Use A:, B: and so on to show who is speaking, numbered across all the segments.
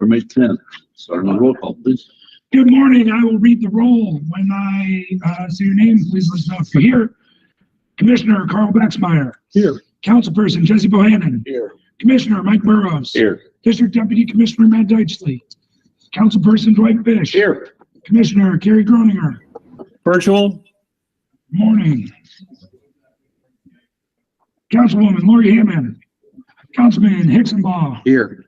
A: for May 10th. Starting on roll call, please.
B: Good morning. I will read the roll. When I say your name, please listen up. Here, Commissioner Carl Baxmeyer.
A: Here.
B: Councilperson Jesse Bohannon.
A: Here.
B: Commissioner Mike Burrows.
A: Here.
B: District Deputy Commissioner Matt Deitchley. Councilperson Dwight Fish.
A: Here.
B: Commissioner Kerry Groninger.
A: Virtual.
B: Morning. Councilwoman Lori Hammond. Councilman Hicksonbaugh.
A: Here.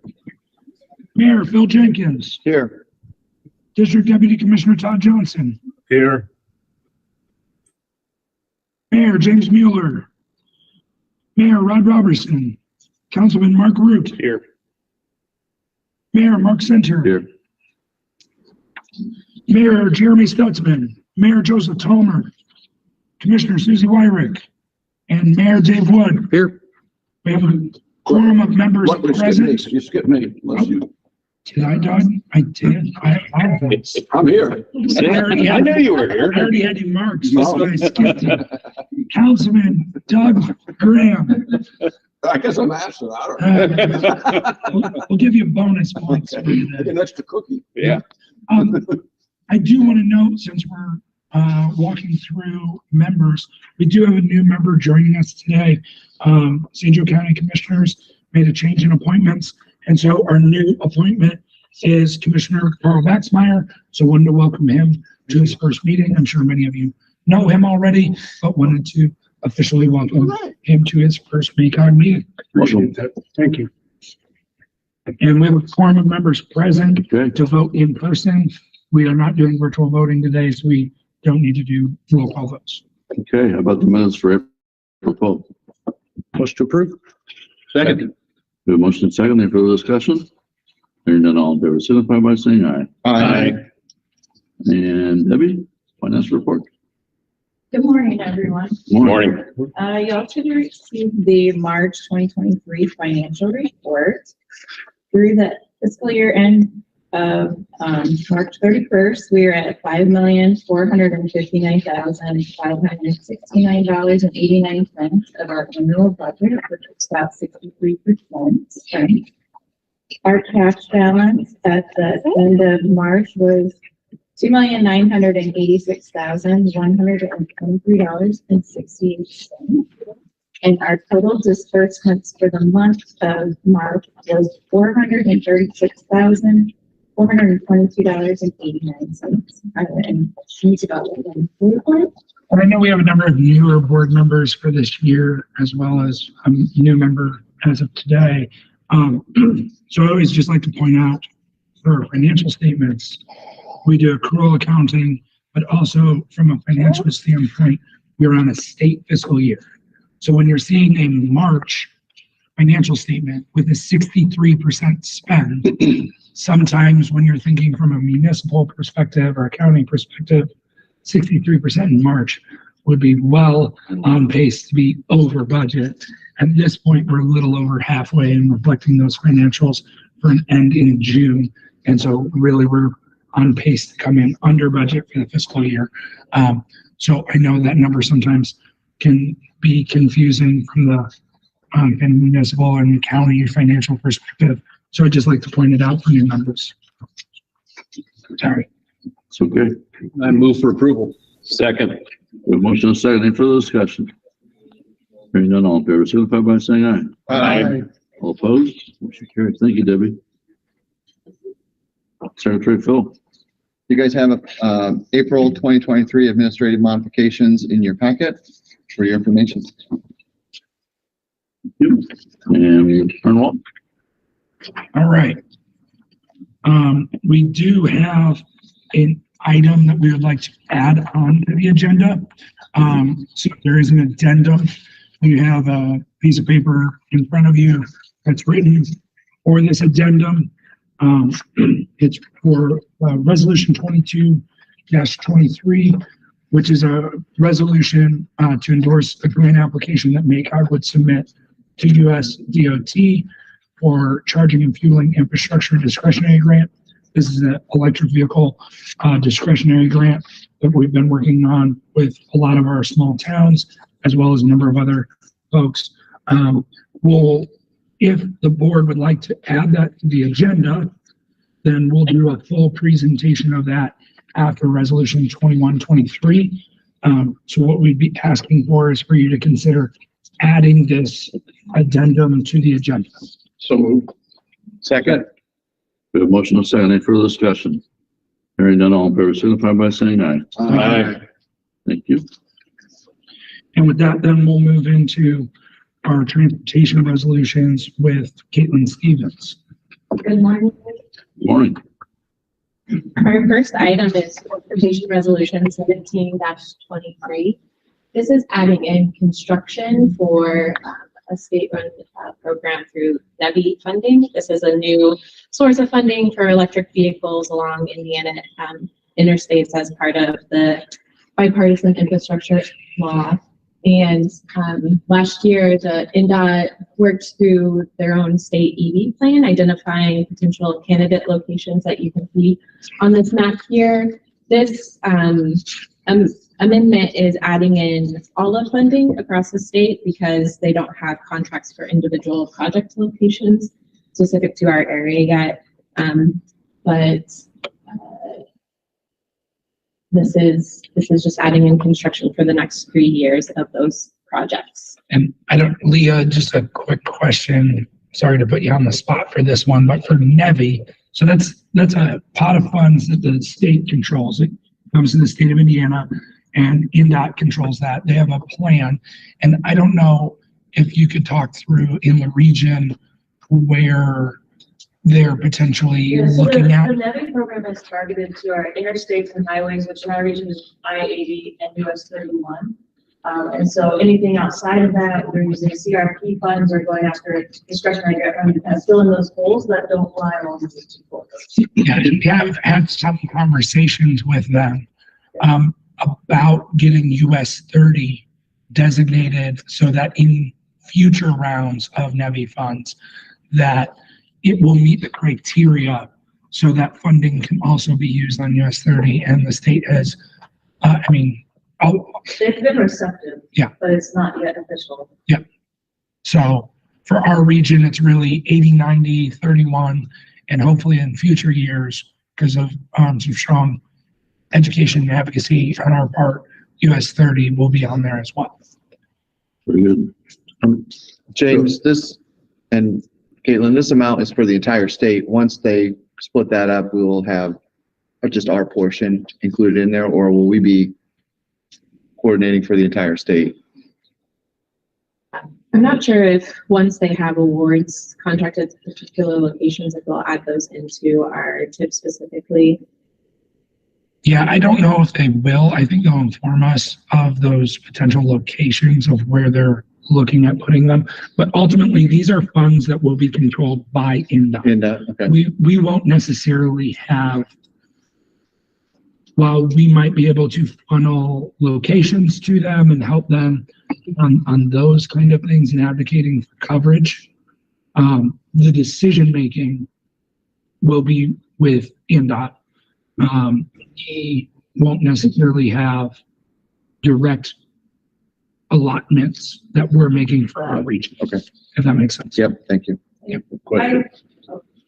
B: Mayor Phil Jenkins.
A: Here.
B: District Deputy Commissioner Todd Johnson.
A: Here.
B: Mayor James Mueller. Mayor Rod Robertson. Councilman Mark Root.
A: Here.
B: Mayor Mark Center.
A: Here.
B: Mayor Jeremy Stutzman. Mayor Joseph Tolmer. Commissioner Susie Wyrick. And Mayor Dave Wood.
A: Here.
B: We have a quorum of members present.
A: You skipped me. Unless you.
B: Did I, Doug? I did. I apologize.
A: I'm here. I knew you were here.
B: I already had you marked, so I skipped it. Councilman Doug Graham.
A: I guess I'm asking. I don't know.
B: We'll give you bonus points. For you
A: Like
B: then.
A: an extra cookie. Yeah.
B: I do want to note, since we're walking through members, we do have a new member joining us today. St. Joe County Commissioners made a change in appointments, and so our new appointment is Commissioner Carl Baxmeyer. So wanted to welcome him to his first meeting. I'm sure many of you know him already, but wanted to officially welcome him to his first MACOG meeting. Appreciate that. Thank you. And we have a quorum of members present to vote in person. We are not doing virtual voting today, so we don't need to do roll call votes.
A: Okay, how about the minutes for April 12th? Motion to approve. Second. We have a motion and second. Any further discussion? Hearing none, all in favor, signify by saying aye.
C: Aye.
A: And Debbie, finance report.
D: Good morning, everyone.
A: Morning.
D: You all should receive the March 2023 financial report. Through the fiscal year end of March 31st, we are at $5,459,569.89 of our annual budget, which is about 63%. Our cash balance at the end of March was $2,986,123.68. And our total disbursements for the month of March was $432.89.
B: I know we have a number of newer board members for this year, as well as a new member as of today. So I always just like to point out for our financial statements, we do accrual accounting, but also from a financial standpoint, we're on a state fiscal year. So when you're seeing a March financial statement with a 63% spend, sometimes when you're thinking from a municipal perspective or accounting perspective, 63% in March would be well on pace to be over budget. At this point, we're a little over halfway in reflecting those financials for an end in June. And so really we're on pace to come in under budget for the fiscal year. So I know that number sometimes can be confusing from the municipal and county financial perspective. So I'd just like to point it out for new members. Sorry.
A: It's okay.
C: I move for approval.
A: Second. We have motion and second. Any further discussion? Hearing none, all in favor, signify by saying aye.
C: Aye.
A: All opposed? Motion carried. Thank you, Debbie. Secretary Phil.
E: You guys have April 2023 administrative modifications in your packet for your information.
A: And Ernwald.
B: All right. We do have an item that we would like to add on to the agenda. So there is an addendum. You have a piece of paper in front of you that's written for this addendum. It's for resolution 22-23, which is a resolution to endorse a grant application that MACOG would submit to US DOT for charging and fueling infrastructure discretionary grant. This is an electric vehicle discretionary grant that we've been working on with a lot of our small towns, as well as a number of other folks. If the board would like to add that to the agenda, then we'll do a full presentation of that after resolution 2123. So what we'd be asking for is for you to consider adding this addendum to the agenda.
C: So moved. Second.
A: We have a motion and a second. Any further discussion? Hearing none, all in favor signify by saying aye.
C: Aye.
A: Thank you.
B: And with that, then we'll move into our transportation resolutions with Caitlin Stevens.
D: Good morning.
A: Morning.
D: Our first item is transportation resolution 17-23. This is adding in construction for a state-run program through NEVI funding. This is a new source of funding for electric vehicles along Indiana interstates as part of the bipartisan infrastructure law. And last year, the INDOT worked through their own state EV plan, identifying potential candidate locations that you can see on this map here. This amendment is adding in all of funding across the state because they don't have contracts for individual project locations specific to our area yet. This is just adding in construction for the next 3 years of those projects.
B: And Leah, just a quick question. Sorry to put you on the spot for this one, but for NEVI, so that's a pot of funds that the state controls. It comes to the state of Indiana and INDOT controls that. They have a plan. And I don't know if you could talk through in the region where they're potentially looking at.
F: The NEVI program is targeted to our interstates and highways, which in our region is I-80 and US 31. And so anything outside of that, we're using CRP funds or going after discretionary grant money that's filling those holes that don't lie along the two corridors.
B: Yeah, we have had some conversations with them about getting US 30 designated so that in future rounds of NEVI funds that it will meet the criteria so that funding can also be used on US 30, and the state has,
F: They've been receptive.
B: Yeah.
F: But it's not yet official.
B: So for our region, it's really 80, 90, 31, and hopefully in future years, because of some strong education and advocacy on our part, US 30 will be on there as well.
A: Very good.
E: James, this, and Caitlin, this amount is for the entire state. Once they split that up, we will have just our portion included in there, or will we be coordinating for the entire state?
D: I'm not sure if once they have awards contracted to particular locations, if we'll add those into our TIP specifically.
B: Yeah, I don't know if they will. I think they'll inform us of those potential locations of where they're looking at putting them. But ultimately, these are funds that will be controlled by INDOT.
E: Okay.
B: We won't necessarily have, while we might be able to funnel locations to them and help them on those kind of things and advocating for coverage, the decision-making will be with INDOT. He won't necessarily have direct allotments that we're making for our region.
E: Okay.
B: If that makes sense.
E: Yep, thank you.
C: Question.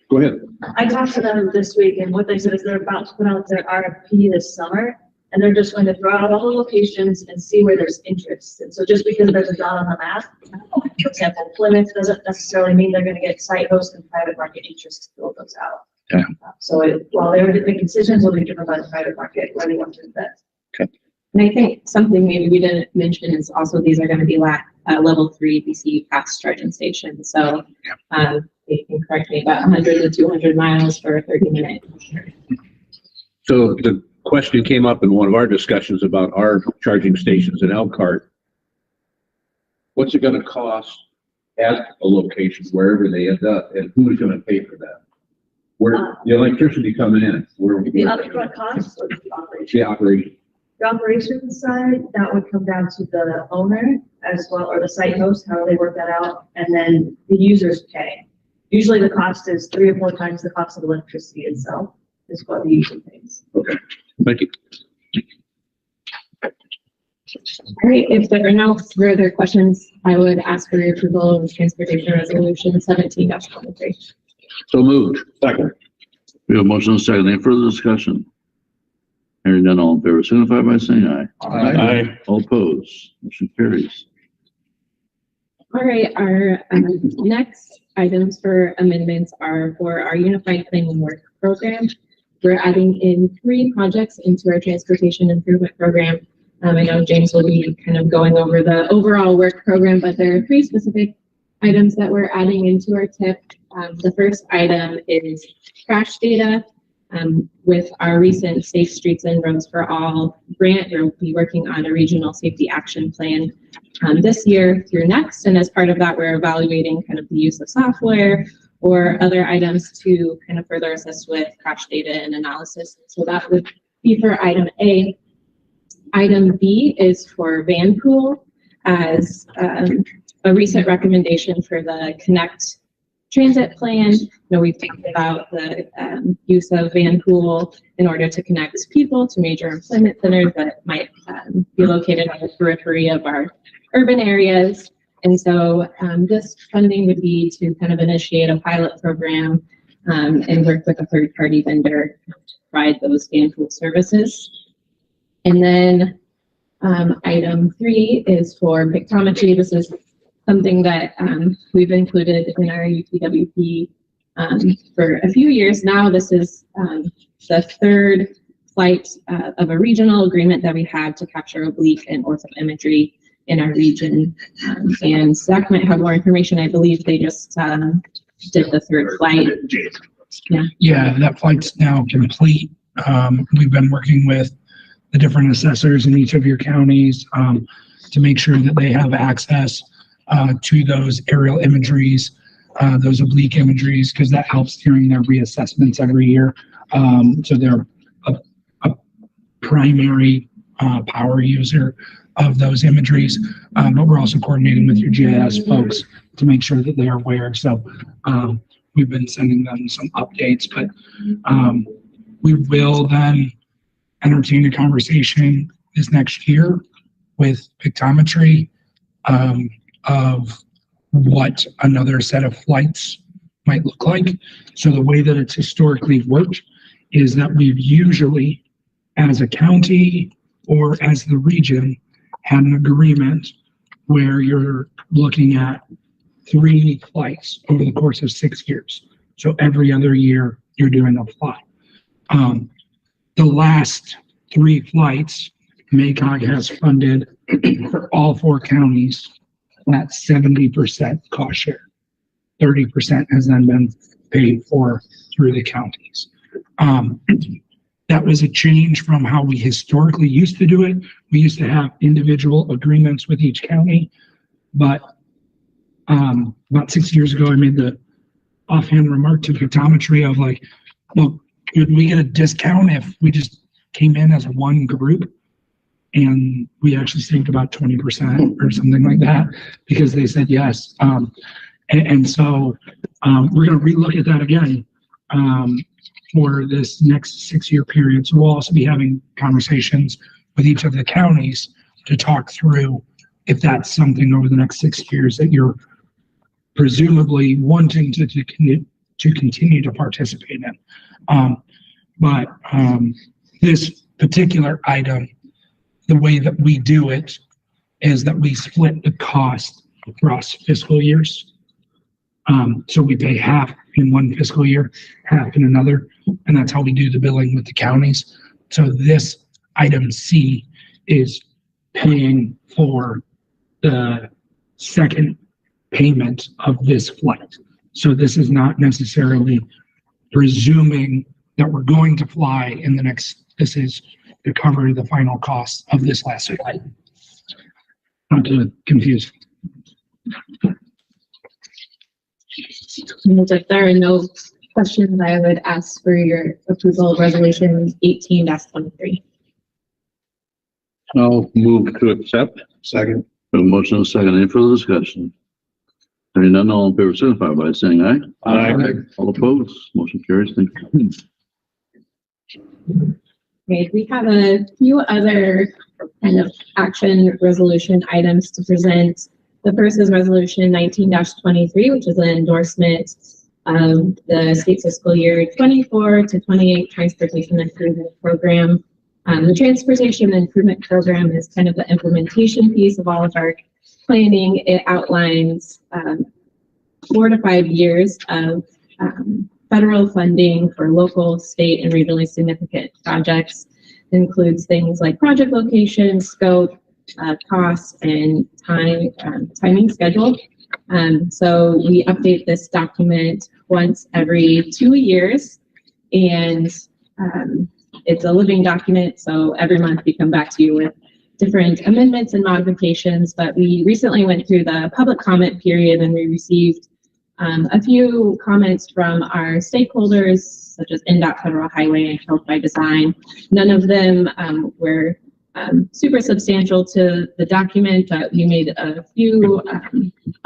C: Go ahead.
F: I talked to them this week, and what they said is they're about to put out their RFP this summer, and they're just going to throw out all the locations and see where there's interest. And so just because there's a dot on the map, for example, Plymouth doesn't necessarily mean they're going to get site host and private market interest to build those out.
E: Yeah.
F: So while they're making decisions, will be driven by the private market where they want to invest.
D: And I think something maybe we didn't mention is also these are going to be level 3 DC fast charging stations. So you can correct me, about 100 to 200 miles for a 30-minute.
C: So the question came up in one of our discussions about our charging stations in Elkhart. What's it going to cost at a location, wherever they end up, and who's going to pay for that? Where the electricity coming in? Where
F: The upfront costs or the operation?
C: the operation?
F: The operations side, that would come down to the owner as well, or the site host, how they work that out, and then the users pay. Usually the cost is 3 or 4 times the cost of electricity itself is what the user pays.
C: Okay, thank you.
D: All right, if there are no further questions, I would ask for your approval of transportation resolution 17-23.
C: So moved. Second.
A: We have a motion and a second. Any further discussion? Hearing none, all in favor, signify by saying aye.
C: Aye.
A: All opposed, motion carries.
D: All right, our next items for amendments are for our Unified Planning Work Program. We're adding in 3 projects into our Transportation Improvement Program. I know James will be kind of going over the overall work program, but there are 3 specific items that we're adding into our TIP. The first item is crash data. With our recent Safe Streets and Roads for All grant, we'll be working on a regional safety action plan this year through next. And as part of that, we're evaluating kind of the use of software or other items to kind of further assist with crash data and analysis. So that would be for item A. Item B is for van pool as a recent recommendation for the Connect transit plan. You know, we've talked about the use of van pool in order to connect people to major employment centers that might be located on the periphery of our urban areas. And so this funding would be to kind of initiate a pilot program and work with a third-party vendor to provide those van pool services. And then item 3 is for pictometry. This is something that we've included in our UTWP for a few years now. This is the 3rd flight of a regional agreement that we had to capture oblique and ortho imagery in our region. And Zach might have more information. I believe they just did the 3rd flight.
B: Yeah, that flight's now complete. We've been working with the different assessors in each of your counties to make sure that they have access to those aerial imageries, those oblique imageries, because that helps during their reassessments every year. So they're a primary power user of those imageries, but we're also coordinating with your GIS folks to make sure that they are aware. So we've been sending them some updates, but we will then entertain a conversation this next year with pictometry of what another set of flights might look like. So the way that it's historically worked is that we've usually, as a county or as the region, had an agreement where you're looking at 3 flights over the course of 6 years. So every other year you're doing a flight. The last 3 flights, MACOG has funded for all 4 counties at 70% cost share. 30% has then been paid for through the counties. That was a change from how we historically used to do it. We used to have individual agreements with each county, but about 6 years ago, I made the offhand remark to pictometry of like, well, would we get a discount if we just came in as one group? And we actually saved about 20% or something like that because they said yes. And so we're going to relook at that again for this next 6-year period. So we'll also be having conversations with each of the counties to talk through if that's something over the next 6 years that you're presumably wanting to continue to participate in. But this particular item, the way that we do it is that we split the cost across fiscal years. So we pay half in one fiscal year, half in another, and that's how we do the billing with the counties. So this item C is paying for the second payment of this flight. So this is not necessarily presuming that we're going to fly in the next, this is to cover the final cost of this last flight. Not to confuse.
D: If there are no questions, I would ask for your approval of resolution 18-23.
C: I'll move to accept.
E: Second.
A: A motion and a second. Any further discussion? Hearing none, all in favor, signify by saying aye.
C: Aye.
A: All opposed, motion carries. Thank you.
D: Okay, we have a few other kind of action resolution items to present. The first is resolution 19-23, which is an endorsement of the state fiscal year 24 to 28 transportation improvement program. The transportation improvement program is kind of the implementation piece of all of our planning. It outlines 4 to 5 years of federal funding for local, state, and regionally significant projects. It includes things like project location, scope, costs, and timing schedule. So we update this document once every 2 years, and it's a living document. So every month we come back to you with different amendments and modifications. But we recently went through the public comment period, and we received a few comments from our stakeholders, such as NDOT, Federal Highway, and Health by Design. None of them were super substantial to the document, but we made a few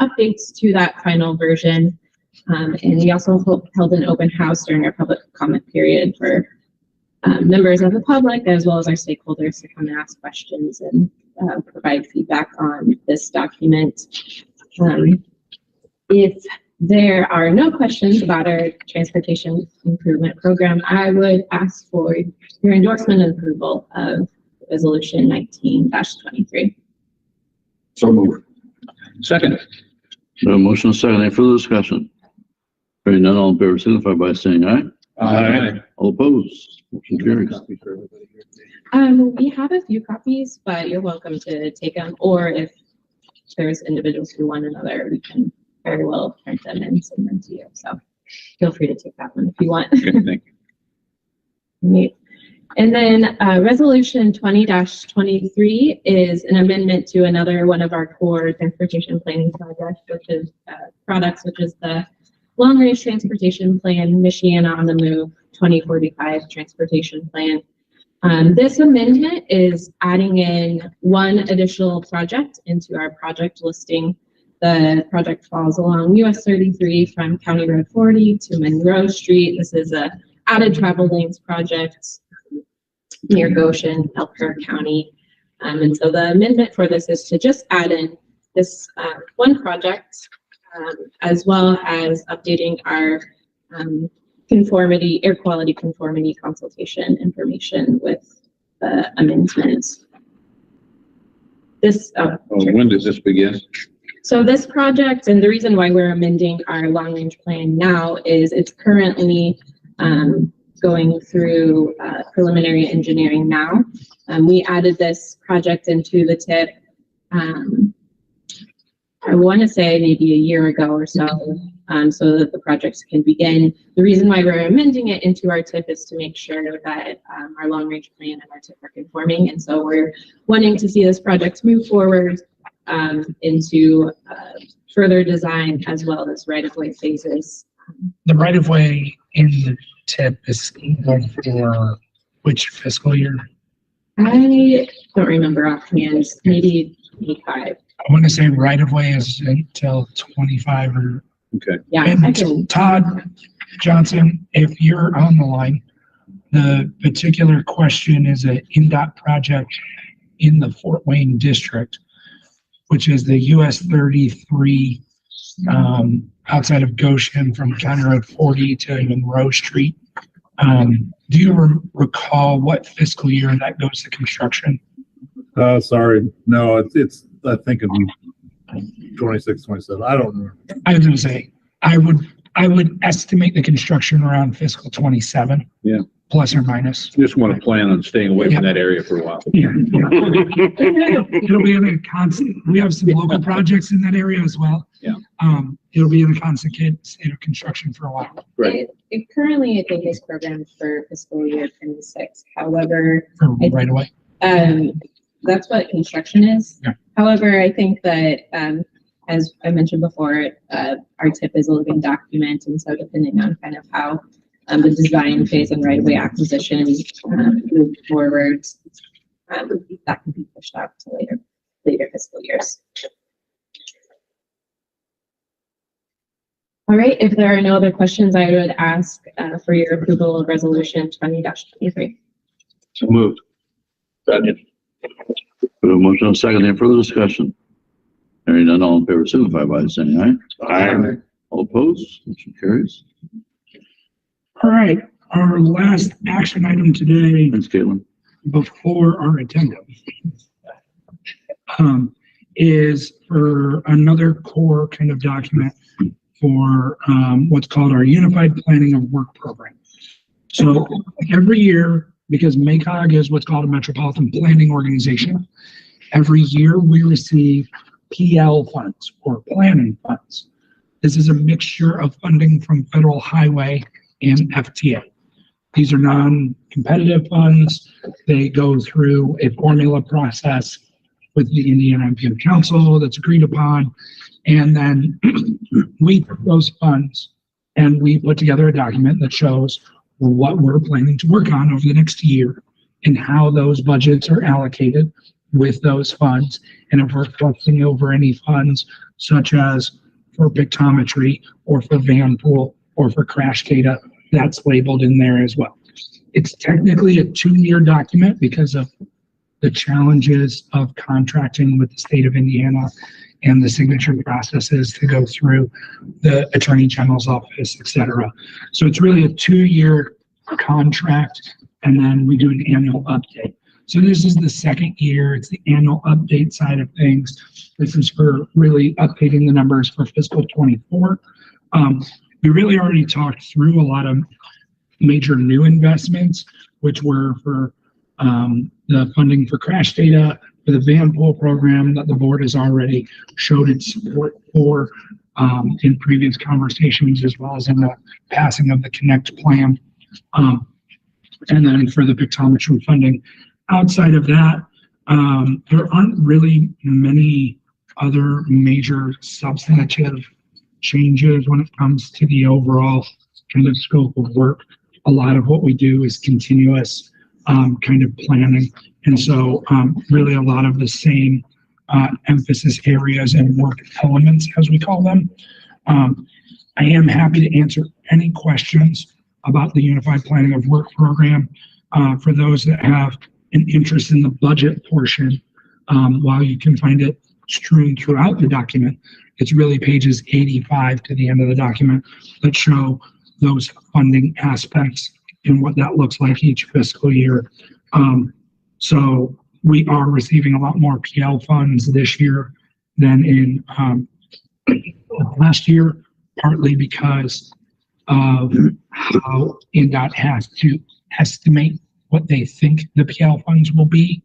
D: updates to that final version. And we also held an open house during our public comment period for members of the public as well as our stakeholders to come and ask questions and provide feedback on this document. If there are no questions about our transportation improvement program, I would ask for your endorsement and approval of Resolution 19-23.
C: So moved. Second.
A: No motion and second. Any further discussion? Hearing none, all in favor signify by saying aye.
C: Aye.
A: All opposed? Motion carries.
D: We have a few copies, but you're welcome to take them, or if there's individuals who want another, we can very well print them and send them to you. So feel free to take that one if you want.
C: Okay, thank you.
D: Right. And then Resolution 20-23 is an amendment to another one of our core transportation planning projects, which is the Long Range Transportation Plan, Michiana on the Move 2045 Transportation Plan. This amendment is adding in one additional project into our project listing. The project falls along US 33 from County Road 40 to Monroe Street. This is a added travel lanes project near Goshen, Elkhart County. And so the amendment for this is to just add in this one project, as well as updating our air quality conformity consultation information with the amendments.
C: When does this begin?
D: So this project, and the reason why we're amending our long range plan now, is it's currently going through preliminary engineering now. We added this project into the TIP, I want to say maybe a year ago or so, so that the projects can begin. The reason why we're amending it into our TIP is to make sure that our long range plan and our TIP are conforming. And so we're wanting to see this project move forward into further design as well as right-of-way phases.
B: The right-of-way in the TIP is scheduled for which fiscal year?
D: I don't remember offhand, maybe 25.
B: I want to say right-of-way is until 25 or.
C: Okay.
D: Yeah,
B: And
D: I can.
B: Todd Johnson, if you're on the line, the particular question is an NDOT project in the Fort Wayne district, which is the US 33 outside of Goshen from County Road 40 to Monroe Street. Do you recall what fiscal year that goes to construction?
G: Sorry, no, it's I think it'd be 26, 27. I don't remember.
B: I was going to say, I would estimate the construction around fiscal 27.
C: Yeah.
B: Plus or minus.
C: Just want to plan on staying away from that area for a while.
B: Yeah. It'll be in a constant, we have some local projects in that area as well.
C: Yeah.
B: It'll be in a constant state of construction for a while.
C: Right.
D: It currently, I think, is programmed for fiscal year 26. However,
B: Right away.
D: that's what construction is.
B: Yeah.
D: However, I think that, as I mentioned before, our TIP is a living document, and so depending on kind of how the design phase and right-of-way acquisition move forward, that can be pushed out to later fiscal years. All right, if there are no other questions, I would ask for your approval of resolution 20-23.
C: So moved. Second.
A: We have a motion and a second. Any further discussion? Hearing none, all in favor signify by saying aye.
C: Aye.
A: All opposed? Motion carries.
B: All right, our last action item today
A: Thanks, Caitlin.
B: before our addendum is for another core kind of document for what's called our Unified Planning of Work Program. So every year, because MACOG is what's called a Metropolitan Planning Organization, every year we receive PL funds or planning funds. This is a mixture of funding from federal highway and FTA. These are non-competitive funds. They go through a formula process with the Indiana MPO Council that's agreed upon. And then we take those funds and we put together a document that shows what we're planning to work on over the next year and how those budgets are allocated with those funds. And if we're flexing over any funds, such as for pictometry or for van pool or for crash data, that's labeled in there as well. It's technically a 2-year document because of the challenges of contracting with the state of Indiana and the signature processes to go through the Attorney General's office, et cetera. So it's really a 2-year contract, and then we do an annual update. So this is the second year. It's the annual update side of things. This is for really updating the numbers for fiscal 24. We really already talked through a lot of major new investments, which were for the funding for crash data, for the van pool program that the board has already showed its support for in previous conversations, as well as in the passing of the Connect plan. And then for the pictometry funding. Outside of that, there aren't really many other major substantive changes when it comes to the overall kind of scope of work. A lot of what we do is continuous kind of planning. And so really a lot of the same emphasis areas and work elements, as we call them. I am happy to answer any questions about the Unified Planning of Work program. For those that have an interest in the budget portion, while you can find it strewn throughout the document, it's really pages 85 to the end of the document that show those funding aspects and what that looks like each fiscal year. So we are receiving a lot more PL funds this year than in last year, partly because of how INDOT has to estimate what they think the PL funds will be.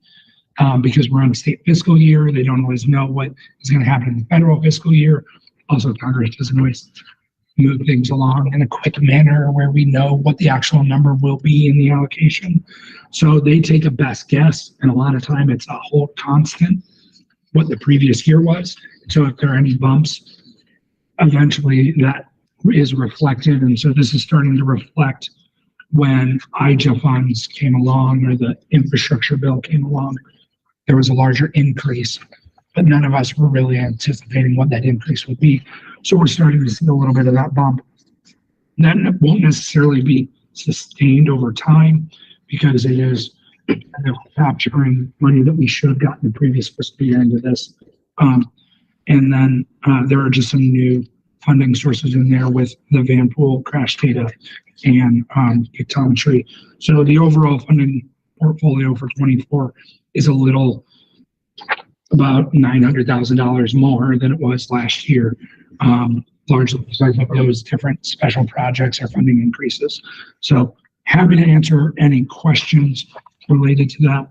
B: Because we're on a state fiscal year, they don't always know what is going to happen in the federal fiscal year. Also, Congress doesn't always move things along in a quick manner where we know what the actual number will be in the allocation. So they take a best guess, and a lot of time it's a whole constant, what the previous year was. So if there are any bumps, eventually that is reflected. And so this is starting to reflect when IJA funds came along or the infrastructure bill came along. There was a larger increase, but none of us were really anticipating what that increase would be. So we're starting to see a little bit of that bump. That won't necessarily be sustained over time because it is kind of capturing money that we should have gotten the previous fiscal year into this. And then there are just some new funding sources in there with the van pool, crash data, and pictometry. So the overall funding portfolio for 24 is a little about $900,000 more than it was last year, largely because of those different special projects or funding increases. So happy to answer any questions related to that.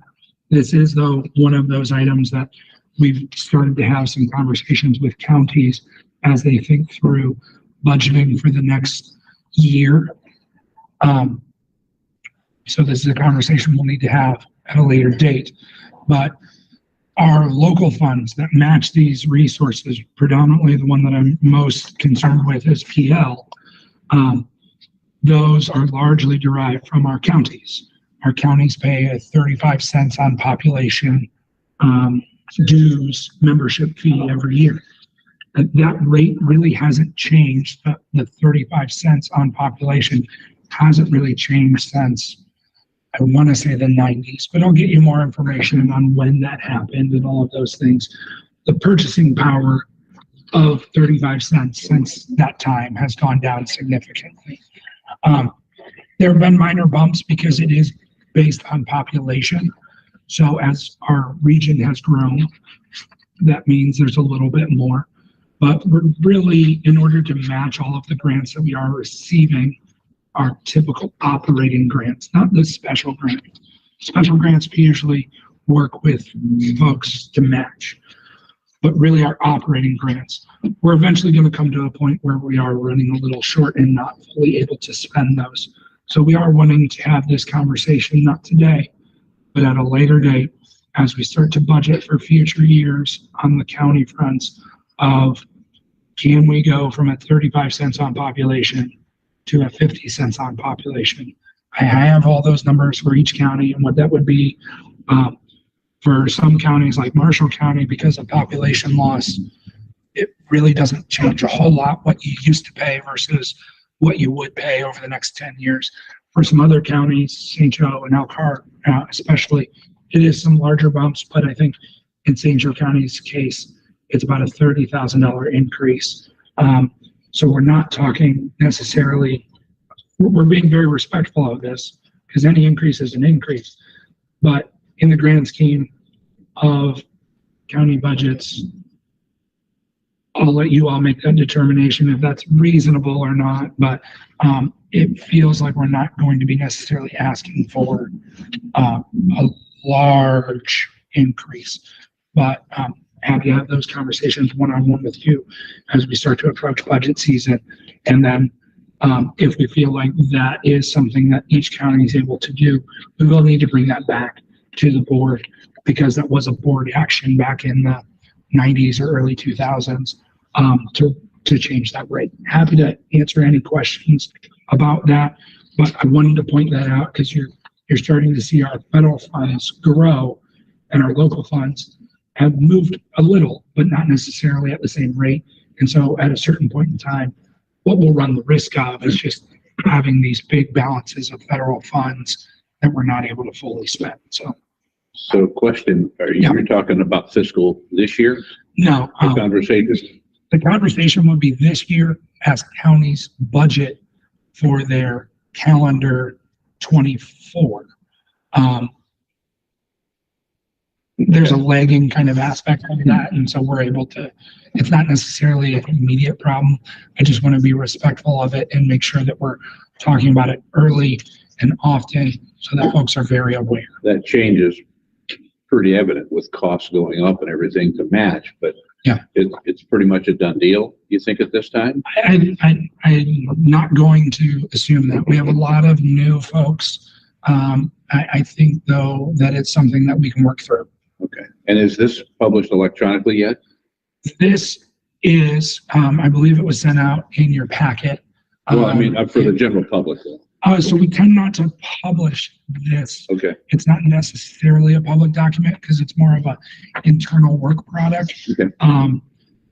B: This is, though, one of those items that we've started to have some conversations with counties as they think through budgeting for the next year. So this is a conversation we'll need to have at a later date. But our local funds that match these resources, predominantly the one that I'm most concerned with is PL. Those are largely derived from our counties. Our counties pay a 35 cents on population dues membership fee every year. That rate really hasn't changed. The 35 cents on population hasn't really changed since, I want to say, the 90s, but I'll get you more information on when that happened and all of those things. The purchasing power of 35 cents since that time has gone down significantly. There have been minor bumps because it is based on population. So as our region has grown, that means there's a little bit more. But we're really, in order to match all of the grants that we are receiving, our typical operating grants, not the special grants. Special grants, we usually work with folks to match. But really our operating grants, we're eventually going to come to a point where we are running a little short and not fully able to spend those. So we are wanting to have this conversation, not today, but at a later date, as we start to budget for future years on the county fronts of, can we go from a 35 cents on population to a 50 cents on population? I have all those numbers for each county and what that would be. For some counties like Marshall County, because of population loss, it really doesn't change a whole lot what you used to pay versus what you would pay over the next 10 years. For some other counties, St. Joe and Elkhart especially, it is some larger bumps, but I think in St. Joe County's case, it's about a $30,000 increase. So we're not talking necessarily, we're being very respectful of this because any increase is an increase. But in the grand scheme of county budgets, I'll let you all make that determination if that's reasonable or not, but it feels like we're not going to be necessarily asking for a large increase, but happy to have those conversations one-on-one with you as we start to approach budget season. And then if we feel like that is something that each county is able to do, we will need to bring that back to the board because that was a board action back in the 90s or early 2000s to change that rate. Happy to answer any questions about that, but I wanted to point that out because you're starting to see our federal funds grow and our local funds have moved a little, but not necessarily at the same rate. And so at a certain point in time, what we'll run the risk of is just having these big balances of federal funds that we're not able to fully spend.
C: So question, you're talking about fiscal this year?
B: No. The conversation would be this year as counties budget for their calendar 24. There's a lagging kind of aspect of that. And so we're able to, it's not necessarily an immediate problem. I just want to be respectful of it and make sure that we're talking about it early and often so that folks are very aware. That change is pretty evident with costs going up and everything to match, but yeah, it's pretty much a done deal, you think, at this time? I'm not going to assume that. We have a lot of new folks. I think, though, that it's something that we can work through.
C: Okay. And is this published electronically yet?
B: This is, I believe it was sent out in your packet.
C: Well, I mean, for the general public, though.
B: So we tend not to publish this.
C: Okay.
B: It's not necessarily a public document because it's more of an internal work product.
C: Okay.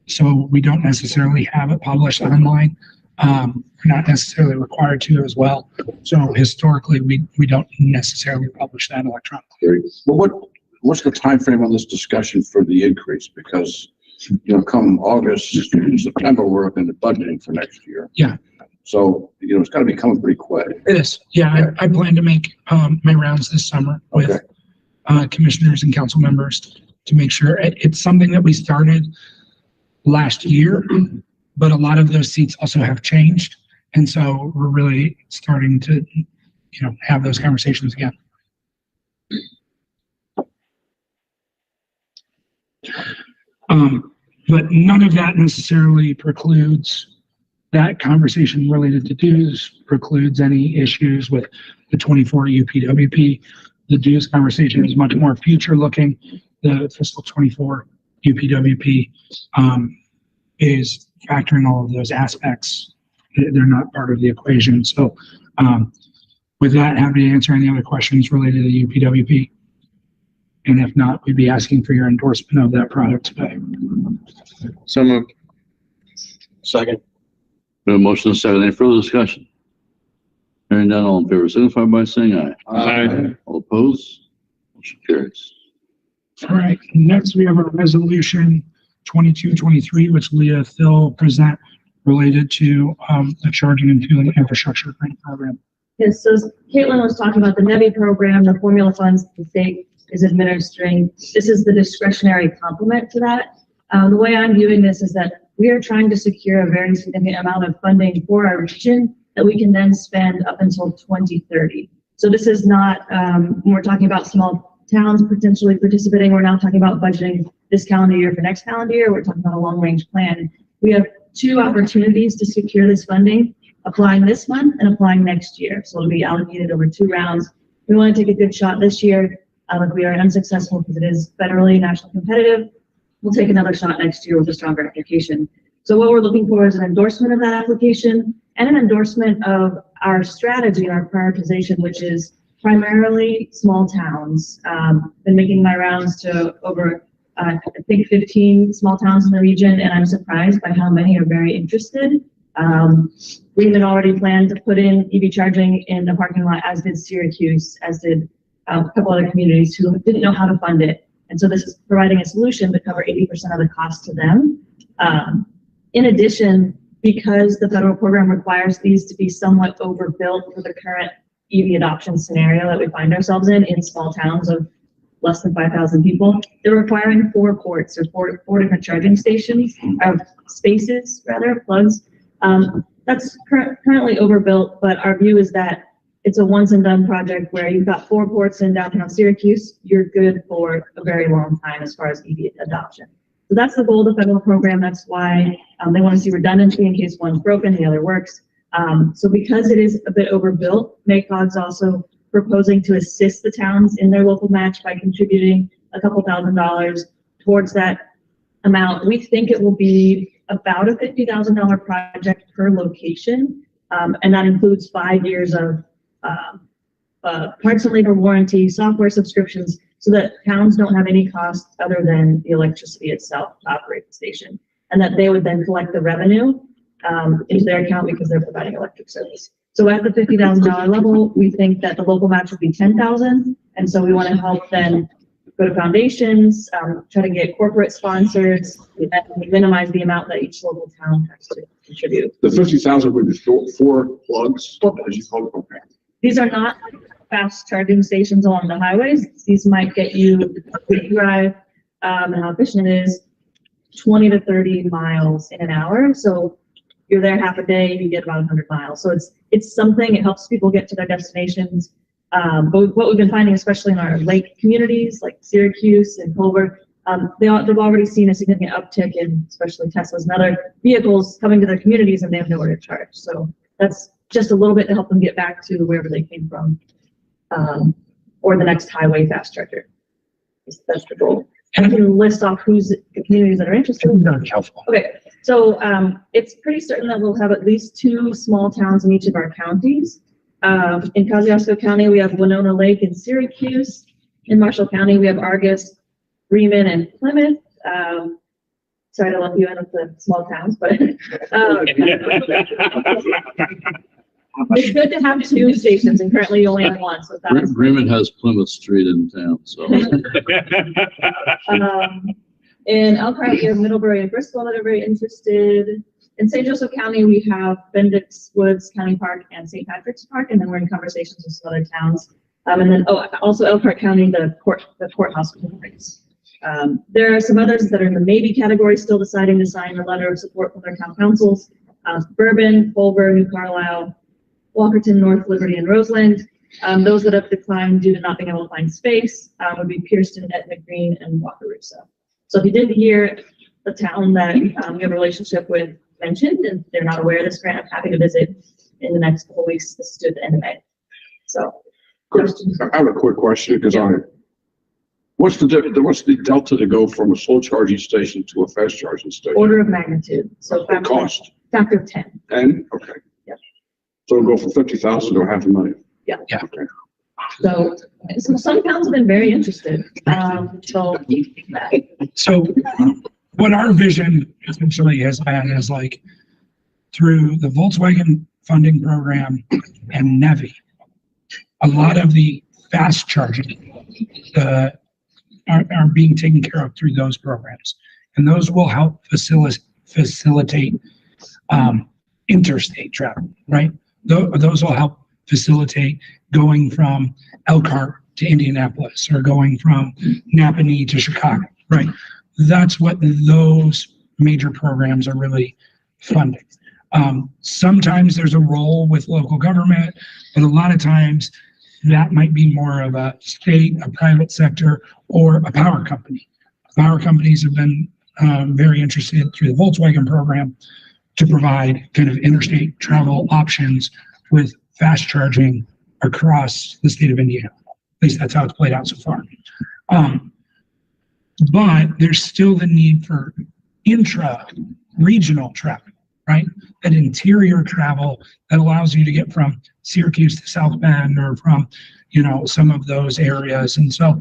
B: So we don't necessarily have it published online. We're not necessarily required to as well. So historically, we don't necessarily publish that electronically.
H: Well, what's the time frame on this discussion for the increase? Because, come August, September, we're up into budgeting for next year.
B: Yeah.
H: So, it's got to be coming pretty quick.
B: It is. Yeah. I plan to make my rounds this summer with commissioners and council members to make sure it's something that we started last year, but a lot of those seats also have changed. And so we're really starting to, have those conversations again. But none of that necessarily precludes that conversation related to dues, precludes any issues with the 24 UPWP. The dues conversation is much more future looking. The fiscal 24 UPWP is factoring all of those aspects. They're not part of the equation. So with that, happy to answer any other questions related to the UPWP. And if not, we'd be asking for your endorsement of that product today.
E: So moved.
H: Second.
A: We have a motion and a second. Any further discussion? Hearing none, all in favor, signify by saying aye.
C: Aye.
A: All opposed? Motion carries.
B: All right, next we have a resolution 22-23, which Leah Thill present related to the charging and fueling infrastructure grant program.
F: Yes, so Caitlin was talking about the NEVI program, the formula funds the state is administering. This is the discretionary complement to that. The way I'm viewing this is that we are trying to secure a very significant amount of funding for our region that we can then spend up until 2030. So this is not, when we're talking about small towns potentially participating, we're now talking about budgeting this calendar year for next calendar year. We're talking about a long range plan. We have 2 opportunities to secure this funding, applying this month and applying next year. So it'll be allocated over 2 rounds. We want to take a good shot this year. If we are unsuccessful because it is federally national competitive, we'll take another shot next year with a stronger application. So what we're looking for is an endorsement of that application and an endorsement of our strategy, our prioritization, which is primarily small towns. Been making my rounds to over, I think 15 small towns in the region, and I'm surprised by how many are very interested. We even already planned to put in EV charging in the parking lot, as did Syracuse, as did a couple other communities who didn't know how to fund it. And so this is providing a solution to cover 80% of the cost to them. In addition, because the federal program requires these to be somewhat overbuilt for the current EV adoption scenario that we find ourselves in small towns of less than 5,000 people, they're requiring 4 ports or four different charging stations, or spaces rather, plugs. That's currently overbuilt, but our view is that it's a once and done project where you've got 4 ports in downtown Syracuse, you're good for a very long time as far as EV adoption. So that's the goal of the federal program. That's why they want to see redundancy in case one's broken, the other works. So because it is a bit overbuilt, MACOG's also proposing to assist the towns in their local match by contributing a couple $1,000s towards that amount. We think it will be about a $50,000 project per location, and that includes 5 years of parts and labor warranty, software subscriptions, so that towns don't have any cost other than the electricity itself to operate the station, and that they would then collect the revenue into their account because they're providing electric service. So at the $50,000 level, we think that the local match would be $10,000, and so we want to help then go to foundations, try to get corporate sponsors, and minimize the amount that each local town has to contribute.
H: The 50,000 would be 4 plugs, as you call it. Okay.
F: These are not fast charging stations along the highways. These might get you the drive and how efficient it is, 20 to 30 miles in an hour. So you're there half a day, you get about 100 miles. So it's something, it helps people get to their destinations. But what we've been finding, especially in our lake communities like Syracuse and Culver, they've already seen a significant uptick in especially Teslas and other vehicles coming to their communities, and they have nowhere to charge. So that's just a little bit to help them get back to wherever they came from, or the next highway fast charger. That's the goal. And I can list off who's the communities that are interested. Okay, so it's pretty certain that we'll have at least 2 small towns in each of our counties. In Kosciuszko County, we have Winona Lake and Syracuse. In Marshall County, we have Argus, Bremen, and Plymouth. Sorry to lump you in with the small towns, but it's good to have 2 stations, and currently you only have 1. So
A: Bremen has Plymouth Street in town, so.
F: In Elkhart, we have Middlebury and Bristol that are very interested. In St. Joseph County, we have Bendix Woods County Park and St. Patrick's Park, and then we're in conversations with some other towns. And then, also Elkhart County, the courthouse conference. There are some others that are in the maybe category, still deciding to sign a letter of support from their town councils. Bourbon, Culver, New Carlisle, Walkerton, North Liberty, and Roseland. Those that have declined due to not being able to find space would be Pearson, Etna Green, and Wakarusa. So if you didn't hear the town that we have a relationship with mentioned, and they're not aware of this grant, I'm happy to visit in the next couple weeks. This is to the end of May. So, questions?
H: I have a quick question, because what's the delta to go from a slow charging station to a fast charging station?
F: Order of magnitude. So
H: Cost?
F: Factor of 10.
H: 10? Okay.
F: Yeah. So
H: it'll go from 50,000 to $500,000.
F: Yeah.
H: Okay.
F: So some towns have been very interested.
B: So what our vision essentially has been is like through the Volkswagen funding program and NEVI, a lot of the fast charging are being taken care of through those programs. and those will help facilitate interstate travel, right? Those will help facilitate going from Elkhart to Indianapolis or going from Napanee to Chicago, right? That's what those major programs are really funding. Sometimes there's a role with local government, but a lot of times that might be more of a state, a private sector, or a power company. Power companies have been very interested through the Volkswagen program to provide kind of interstate travel options with fast charging across the state of Indiana. At least that's how it's played out so far. But there's still the need for intra-regional travel, right? That interior travel that allows you to get from Syracuse to South Bend or from, some of those areas. And so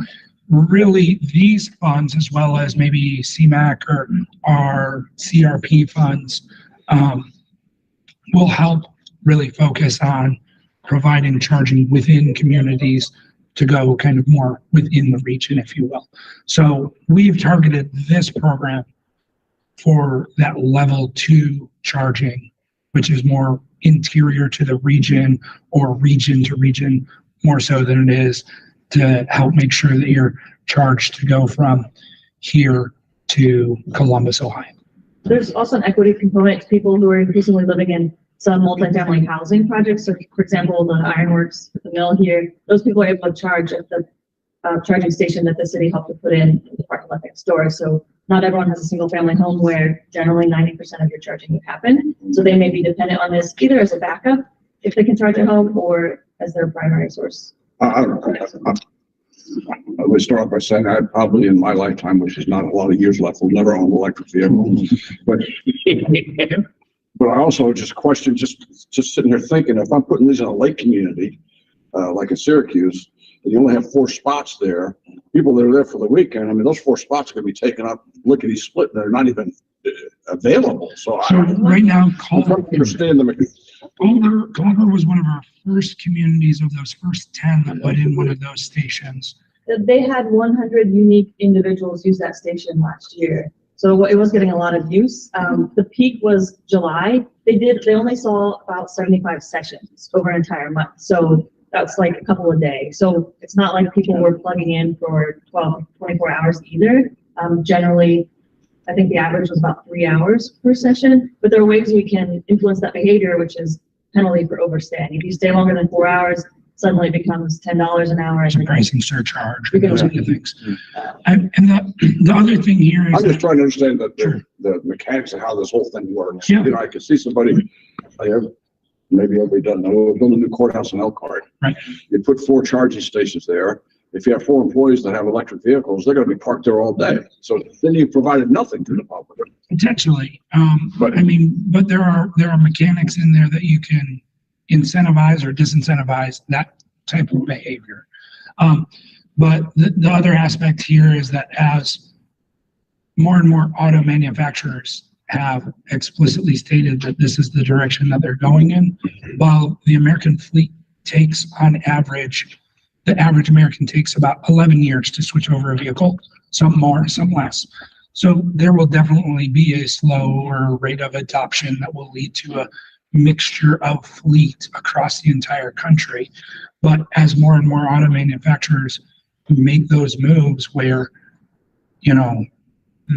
B: really these funds, as well as maybe CMAC or our CRP funds, will help really focus on providing charging within communities to go kind of more within the region, if you will. So we've targeted this program for that level 2 charging, which is more interior to the region or region to region, more so than it is to help make sure that you're charged to go from here to Columbus, Ohio.
F: There's also an equity component to people who are increasingly living in some multifamily housing projects. So for example, the ironworks, the mill here, those people are able to charge at the charging station that the city helped to put in the parking lot next door. So not everyone has a single family home where generally 90% of your charging would happen. So they may be dependent on this either as a backup, if they can charge at home, or as their primary source.
H: I would start by saying I probably in my lifetime, which is not a lot of years left, will never own an electric vehicle. But I also just question, just sitting here thinking, if I'm putting these in a lake community, like in Syracuse, and you only have 4 spots there, people that are there for the weekend, I mean, those 4 spots are going to be taken up lickety split. They're not even available. So
B: right now,
H: I don't understand
B: Culver was one of our first communities of those first 10 that put in one of those stations.
F: They had 100 unique individuals use that station last year. So it was getting a lot of use. The peak was July. They only saw about 75 sessions over an entire month. So that's like a couple a day. So it's not like people were plugging in for 12, 24 hours either. Generally, I think the average was about 3 hours per session, but there are ways we can influence that behavior, which is penalty for overstaying. If you stay longer than 4 hours, suddenly it becomes $10 an hour.
B: It's a pricing surcharge, those other things. And the other thing here is
H: I'm just trying to understand the mechanics of how this whole thing works.
B: Yeah.
H: I can see somebody, maybe everybody doesn't know, we're building a new courthouse in Elkhart.
B: Right.
H: You put 4 charging stations there. If you have 4 employees that have electric vehicles, they're going to be parked there all day. So then you provided nothing to the public.
B: Potentially. But there are mechanics in there that you can incentivize or disincentivize that type of behavior. But the other aspect here is that as more and more auto manufacturers have explicitly stated that this is the direction that they're going in, while the American fleet takes on average, the average American takes about 11 years to switch over a vehicle, some more, some less. So there will definitely be a slower rate of adoption that will lead to a mixture of fleet across the entire country. But as more and more auto manufacturers make those moves where,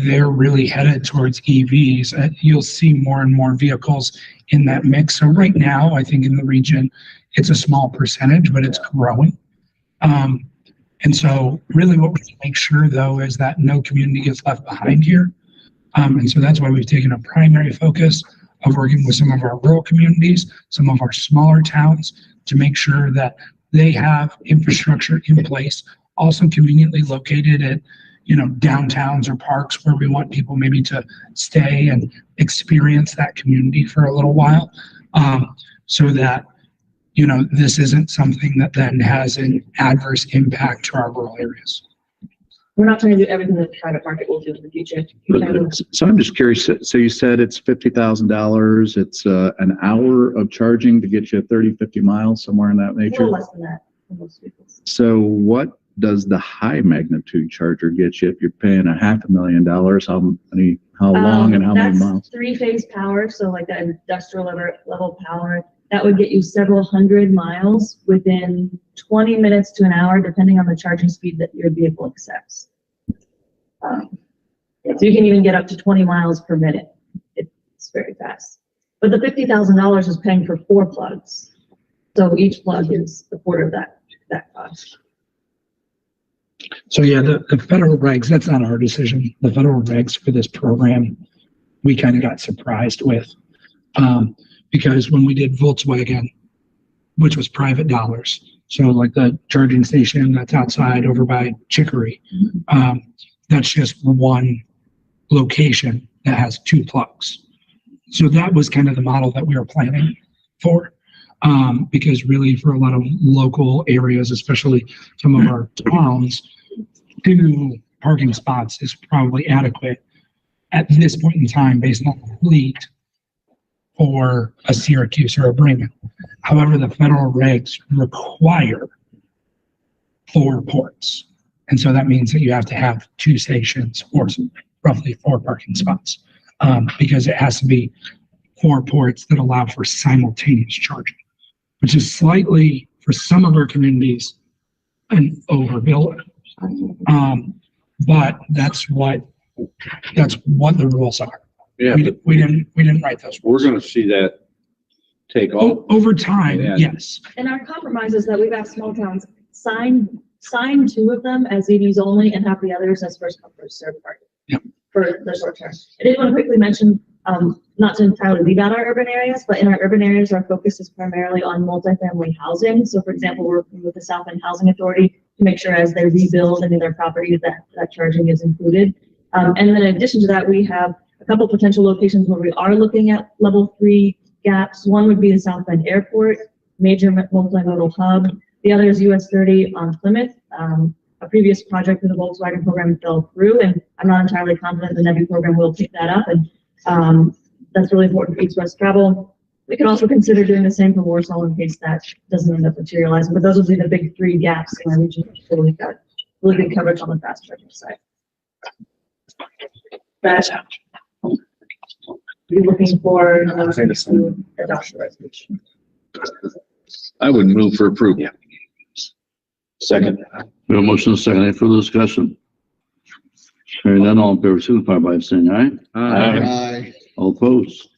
B: they're really headed towards EVs, you'll see more and more vehicles in that mix. So right now, I think in the region, it's a small percentage, but it's growing. And so really what we make sure though is that no community gets left behind here. And so that's why we've taken a primary focus of working with some of our rural communities, some of our smaller towns, to make sure that they have infrastructure in place, also conveniently located at, downtowns or parks where we want people maybe to stay and experience that community for a little while, so that this isn't something that then has an adverse impact to our rural areas.
F: We're not trying to do everything that the private market will do in the future.
A: So I'm just curious. So you said it's $50,000. It's an hour of charging to get you 30, 50 miles, somewhere in that
F: A
A: nature.
F: little less than that for most people.
A: So what does the high magnitude charger get you if you're paying $500,000? How long and how many
F: That's
A: miles?
F: 3-phase power, so like that industrial level power, that would get you several hundred miles within 20 minutes to an hour, depending on the charging speed that your vehicle accepts. So you can even get up to 20 miles per minute. It's very fast. But the $50,000 is paying for 4 plugs. So each plug is a quarter of that cost.
B: So yeah, the federal regs, that's not our decision. The federal regs for this program, we kind of got surprised with. Because when we did Volkswagen, which was private dollars, so like the charging station that's outside over by Chicory, that's just one location that has 2 plugs. So that was kind of the model that we were planning for. Because really for a lot of local areas, especially some of our towns, 2 parking spots is probably adequate at this point in time based on the fleet for a Syracuse or a Bremen. However, the federal regs require 4 ports. And so that means that you have to have 2 stations or roughly 4 parking spots, because it has to be 4 ports that allow for simultaneous charging, which is slightly, for some of our communities, an overbill. But that's what the rules are.
C: Yeah,
B: We didn't write those
C: we're
B: rules.
C: gonna see that take off.
B: Over time,
C: Yeah.
B: yes.
F: And our compromise is that we've asked small towns, sign 2 of them as EVs only and have the others as first come, first served party.
B: Yep.
F: For the short term. I did want to quickly mention, not to entirely leave out our urban areas, but in our urban areas, our focus is primarily on multifamily housing. So for example, we're working with the South End Housing Authority to make sure as they rebuild any of their properties that charging is included. And then in addition to that, we have a couple potential locations where we are looking at level 3 gaps. One would be the South Bend Airport, major multimodal hub. The other is US 30 on Plymouth. A previous project for the Volkswagen program fell through, and I'm not entirely confident the NEVI program will pick that up. And that's really important for east-west travel. We can also consider doing the same for Warsaw in case that doesn't end up materializing. But those will be the big 3 gaps in our region. So we've got really good coverage on the fast charging side. But we're looking for to adopt the resolution.
A: I would move for approval.
C: Yeah. Second.
A: We have a motion and a second. Any further discussion? Hearing none, all in favor, signify by saying aye.
E: Aye.
A: All opposed?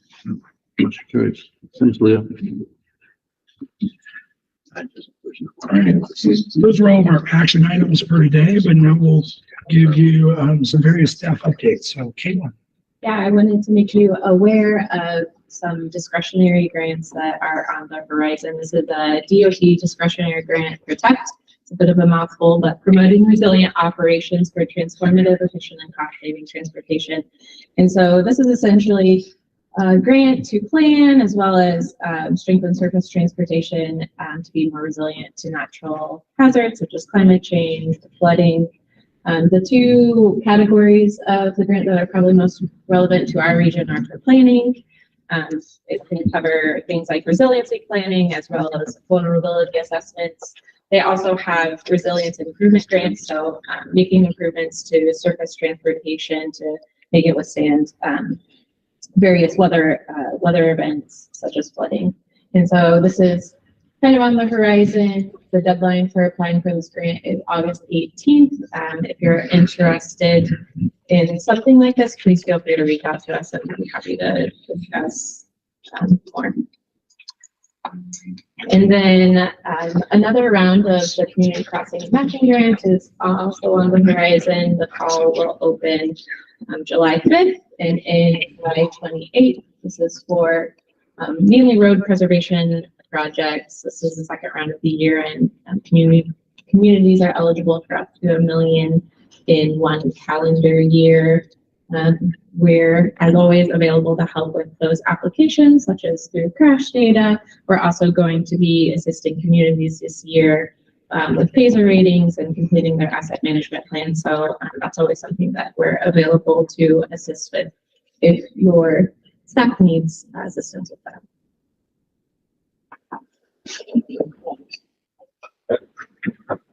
A: Motion carries. Thanks, Leah.
B: Those are all of our action items for today, but now we'll give you some various staff updates. So Caitlin.
D: Yeah, I wanted to make you aware of some discretionary grants that are on the horizon. This is the DOT discretionary grant Protect. It's a bit of a mouthful, but promoting resilient operations for transformative, efficient, and cost-saving transportation. And so this is essentially a grant to plan as well as strengthen surface transportation to be more resilient to natural hazards such as climate change, flooding. The 2 categories of the grant that are probably most relevant to our region are for planning. It can cover things like resiliency planning as well as vulnerability assessments. They also have resilience improvement grants, so making improvements to surface transportation to make it withstand various weather events such as flooding. And so this is kind of on the horizon. The deadline for applying for this grant is August 18th. If you're interested in something like this, please feel free to reach out to us and we'd be happy to discuss more. And then another round of the community crossing matching grant is also on the horizon. The call will open July 5th and end July 28th. This is for mainly road preservation projects. This is the second round of the year, and communities are eligible for up to $1 million in 1 calendar year. We're, as always, available to help with those applications, such as through crash data. We're also going to be assisting communities this year with PASER ratings and completing their asset management plan. So that's always something that we're available to assist with if your staff needs assistance with that.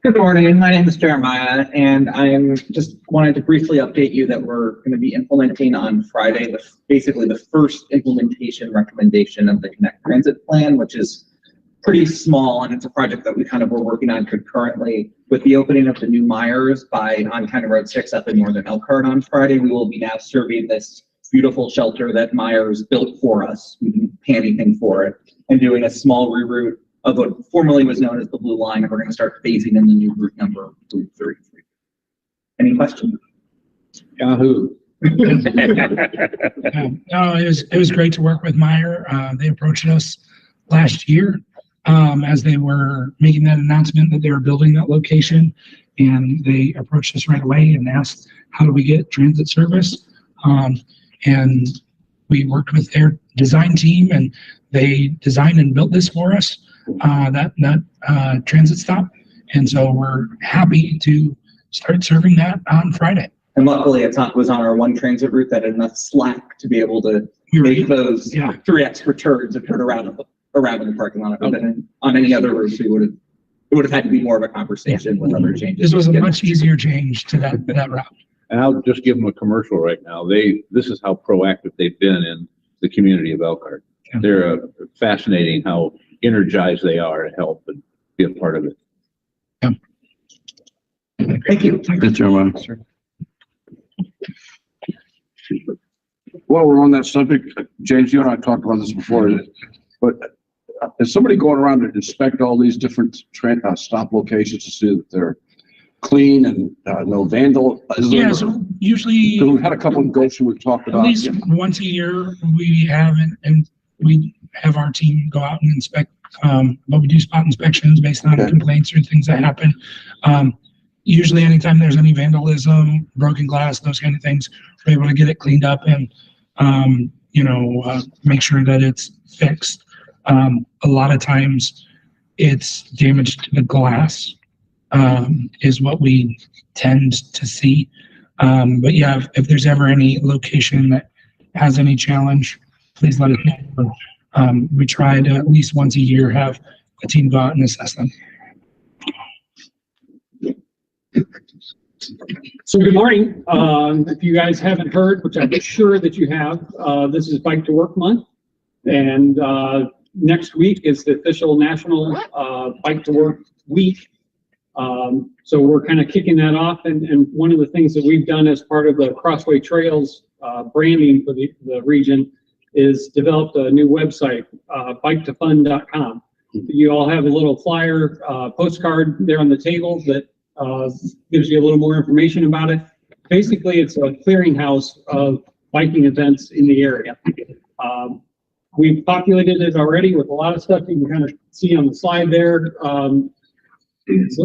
I: Good morning. My name is Jeremiah, and I'm just wanted to briefly update you that we're going to be implementing on Friday, basically the first implementation recommendation of the Connect Transit Plan, which is pretty small, and it's a project that we kind of were working on concurrently with the opening of the new Myers on County Road 6 up in Northern Elkhart on Friday. We will be now serving this beautiful shelter that Myers built for us. We've been paying anything for it, and doing a small reroute of what formerly was known as the Blue Line, and we're going to start phasing in the new route number, Route 33. Any questions?
C: Yahoo.
B: No, it was great to work with Meyer. They approached us last year as they were making that announcement that they were building that location, and they approached us right away and asked, how do we get transit service? And we worked with their design team, and they designed and built this for us, that transit stop. And so we're happy to start serving that on Friday.
I: And luckily, it was on our one transit route that had enough slack to be able to make those 3x returns and turn around in the parking lot. But then on any other routes, it would have had to be more of a conversation with other changes.
B: This was a much easier change to that route.
C: And I'll just give them a commercial right now. This is how proactive they've been in the community of Elkhart. Yeah. They're fascinating how energized they are to help and be a part of it.
B: Yeah.
I: Thank you.
A: Thanks, Jeremiah.
H: While we're on that subject, James, you and I talked about this before, but is somebody going around to inspect all these different stop locations to see that they're clean and no vandalism?
B: Yeah, so usually
H: we've had a couple of Goshen we've talked about.
B: At least once a year we have and we have our team go out and inspect, but we do spot inspections based on complaints or things that happen. Usually anytime there's any vandalism, broken glass, those kind of things, we're able to get it cleaned up and make sure that it's fixed. A lot of times it's damage to the glass is what we tend to see. But yeah, if there's ever any location that has any challenge, please let us know. We try to at least once a year have a team go out and assess them.
J: So good morning. If you guys haven't heard, which I'm sure that you have, this is Bike to Work Month. And next week is the official National Bike to Work Week. So we're kind of kicking that off. And one of the things that we've done as part of the Crossway Trails branding for the region is developed a new website, biketofun.com. You all have a little flyer postcard there on the table that gives you a little more information about it. Basically, it's a clearinghouse of biking events in the area. We've populated it already with a lot of stuff you can kind of see on the slide there. It's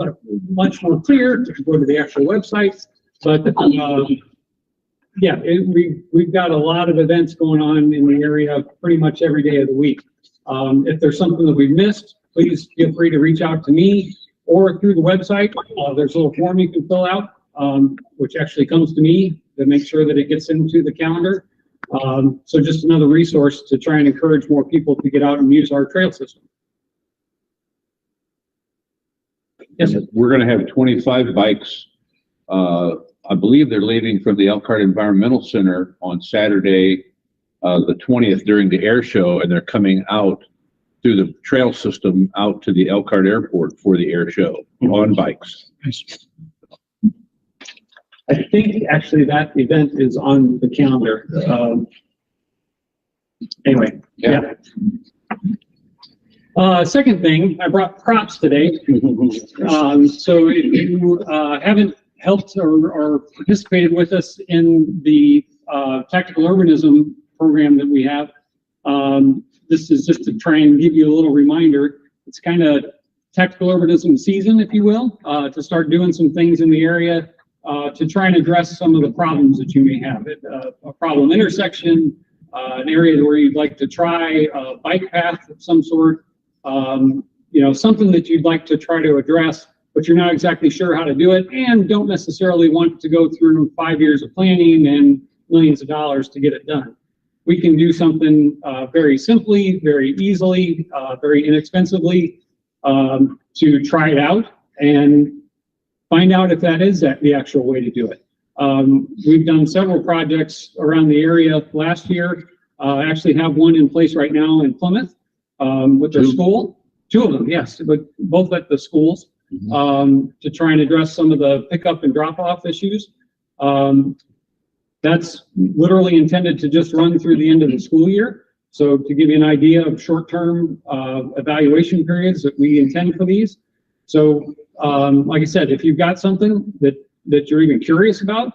J: much more clear if you go to the actual website, but we've got a lot of events going on in the area pretty much every day of the week. If there's something that we've missed, please feel free to reach out to me or through the website. There's a little form you can fill out, which actually comes to me to make sure that it gets into the calendar. So just another resource to try and encourage more people to get out and use our trail system. Yes, sir.
C: We're going to have 25 bikes. I believe they're leaving from the Elkhart Environmental Center on Saturday, the 20th during the air show, and they're coming out through the trail system out to the Elkhart Airport for the air show on bikes.
J: I think actually that event is on the calendar. Anyway, yeah. Second thing, I brought props today. So if you haven't helped or participated with us in the tactical urbanism program that we have, this is just to try and give you a little reminder. It's kind of tactical urbanism season, if you will, to start doing some things in the area to try and address some of the problems that you may have. A problem intersection, an area where you'd like to try a bike path of some sort, something that you'd like to try to address, but you're not exactly sure how to do it and don't necessarily want to go through 5 years of planning and millions of dollars to get it done. We can do something very simply, very easily, very inexpensively to try it out and find out if that is the actual way to do it. We've done several projects around the area last year. Actually have one in place right now in Plymouth with their school. 2 of them, yes, but both at the schools to try and address some of the pickup and drop off issues. That's literally intended to just run through the end of the school year. So to give you an idea of short-term evaluation periods that we intend for these. So like I said, if you've got something that you're even curious about,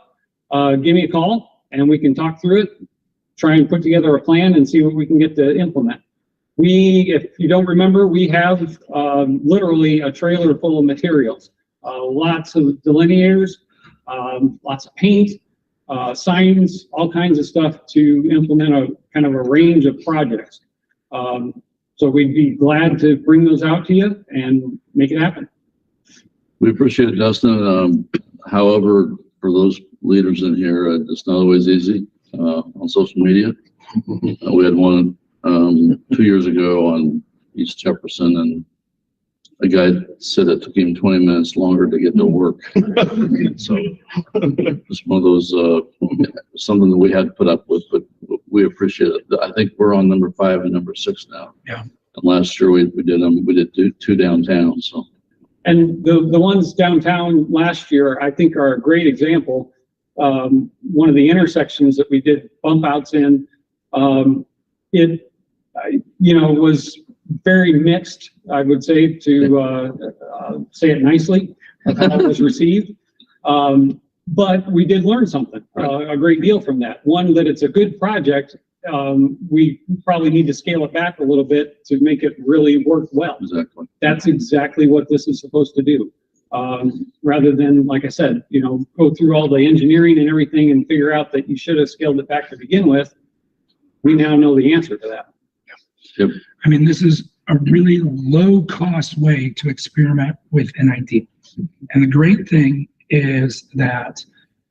J: give me a call and we can talk through it, try and put together a plan and see what we can get to implement. If you don't remember, we have literally a trailer full of materials, lots of delineators, lots of paint, signs, all kinds of stuff to implement a kind of a range of projects. So we'd be glad to bring those out to you and make it happen.
A: We appreciate it, Dustin. However, for those leaders in here, it's not always easy on social media. We had one 2 years ago on East Jefferson, and a guy said it took him 20 minutes longer to get to work. So it's one of those something that we had to put up with, but we appreciate it. I think we're on number 5 and number 6 now.
B: Yeah.
A: And last year we did two downtown. So.
J: And the ones downtown last year, I think, are a great example. One of the intersections that we did bump outs in, it was very mixed, I would say, to say it nicely, how it was received. But we did learn something, a great deal from that. One, that it's a good project. We probably need to scale it back a little bit to make it really work well.
A: Exactly.
J: That's exactly what this is supposed to do. Rather than, like I said, go through all the engineering and everything and figure out that you should have scaled it back to begin with. We now know the answer to that.
A: Yep.
B: I mean, this is a really low-cost way to experiment with an idea. And the great thing is that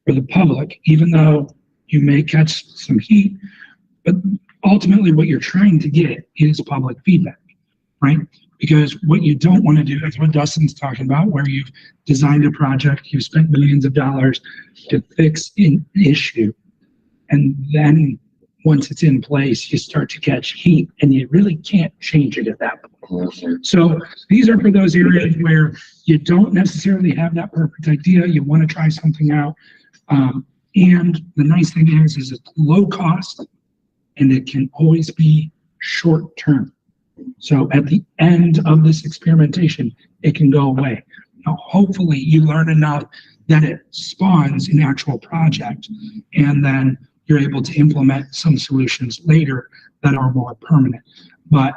B: for the public, even though you may catch some heat, but ultimately what you're trying to get is public feedback, right? Because what you don't want to do is what Dustin's talking about, where you've designed a project, you've spent millions of dollars to fix an issue, and then once it's in place, you start to catch heat and you really can't change it at that point. So these are for those areas where you don't necessarily have that perfect idea. You want to try something out. And the nice thing is it's low cost and it can always be short term. So at the end of this experimentation, it can go away. Now, hopefully you learn enough that it spawns an actual project, and then you're able to implement some solutions later that are more permanent. But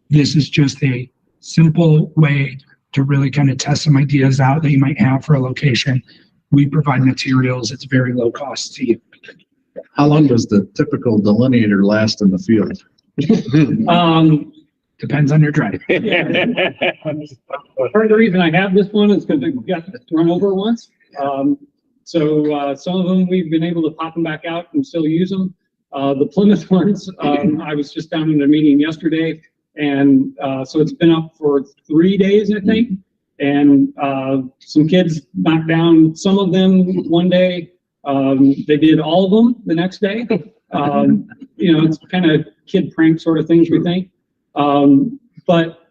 B: this is just a simple way to really kind of test some ideas out that you might have for a location. We provide materials. It's very low cost to you.
G: How long does the typical delineator last in the field?
B: Depends on your drive.
J: Part of the reason I have this one is because it got run over once. So some of them we've been able to pop them back out and still use them. The Plymouth ones, I was just down in a meeting yesterday, and so it's been up for 3 days, I think. And some kids knocked down some of them one day. They did all of them the next day. It's kind of kid prank sort of things, we think. But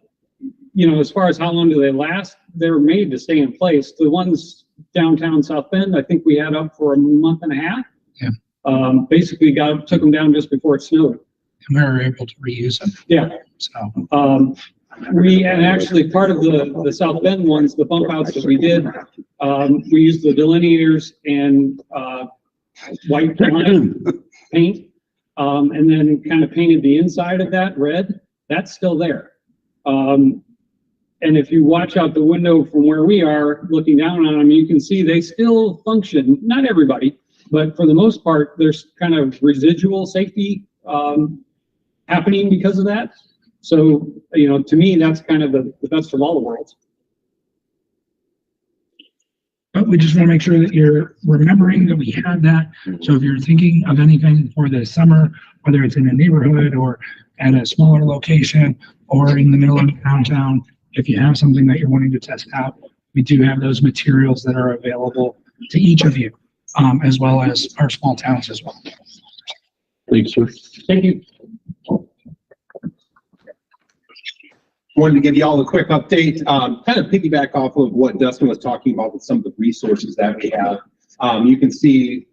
J: as far as how long do they last, they're made to stay in place. The ones downtown South Bend, I think we had up for a month and a half.
B: Yeah.
J: Basically took them down just before it snowed.
B: And we were able to reuse them.
J: Yeah.
B: So
J: and actually part of the South Bend ones, the bump outs that we did, we used the delineators and white paint, and then kind of painted the inside of that red. That's still there. And if you watch out the window from where we are looking down on them, you can see they still function. Not everybody, but for the most part, there's kind of residual safety happening because of that. So, to me, that's kind of the best of all the worlds.
B: But we just want to make sure that you're remembering that we have that. So if you're thinking of anything for the summer, whether it's in a neighborhood or at a smaller location or in the middle of downtown, if you have something that you're wanting to test out, we do have those materials that are available to each of you, as well as our small towns as well.
A: Thanks, sir.
J: Thank you.
K: Wanted to give you all a quick update, kind of piggyback off of what Dustin was talking about with some of the resources that we have. You can see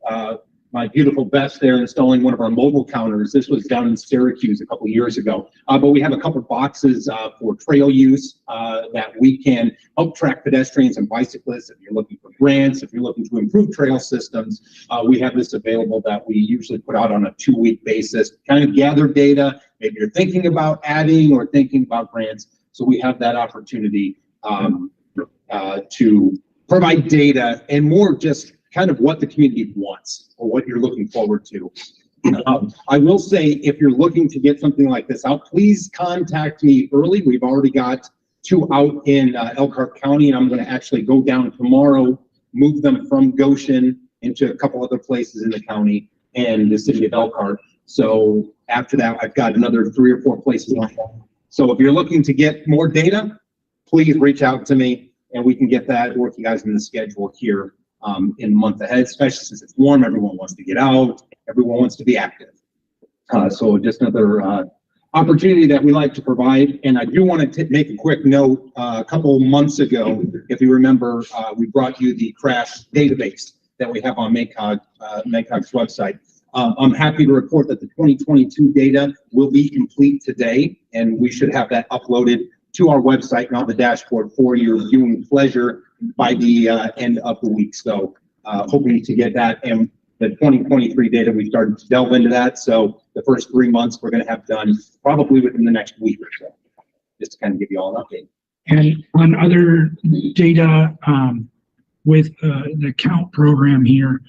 K: my beautiful Bess there installing one of our mobile counters. This was done in Syracuse a couple years ago. But we have a couple boxes for trail use that we can help track pedestrians and bicyclists. If you're looking for grants, if you're looking to improve trail systems, we have this available that we usually put out on a 2-week basis, kind of gather data. Maybe you're thinking about adding or thinking about grants. So we have that opportunity to provide data and more just kind of what the community wants or what you're looking forward to. I will say, if you're looking to get something like this out, please contact me early. We've already got 2 out in Elkhart County, and I'm going to actually go down tomorrow, move them from Goshen into a couple other places in the county and the city of Elkhart. So after that, I've got another 3 or 4 places on. So if you're looking to get more data, please reach out to me and we can get that, work you guys in the schedule here in the month ahead, especially since it's warm. Everyone wants to get out. Everyone wants to be active. So just another opportunity that we like to provide. And I do want to make a quick note. A couple months ago, if you remember, we brought you the crash database that we have on MACOG's website. I'm happy to report that the 2022 data will be complete today, and we should have that uploaded to our website and on the dashboard for your viewing pleasure by the end of the week. So hoping to get that, and the 2023 data, we started to delve into that. So the first 3 months we're going to have done probably within the next week or so, just to kind of give you all an update.
B: And on other data, with the COUNT program here,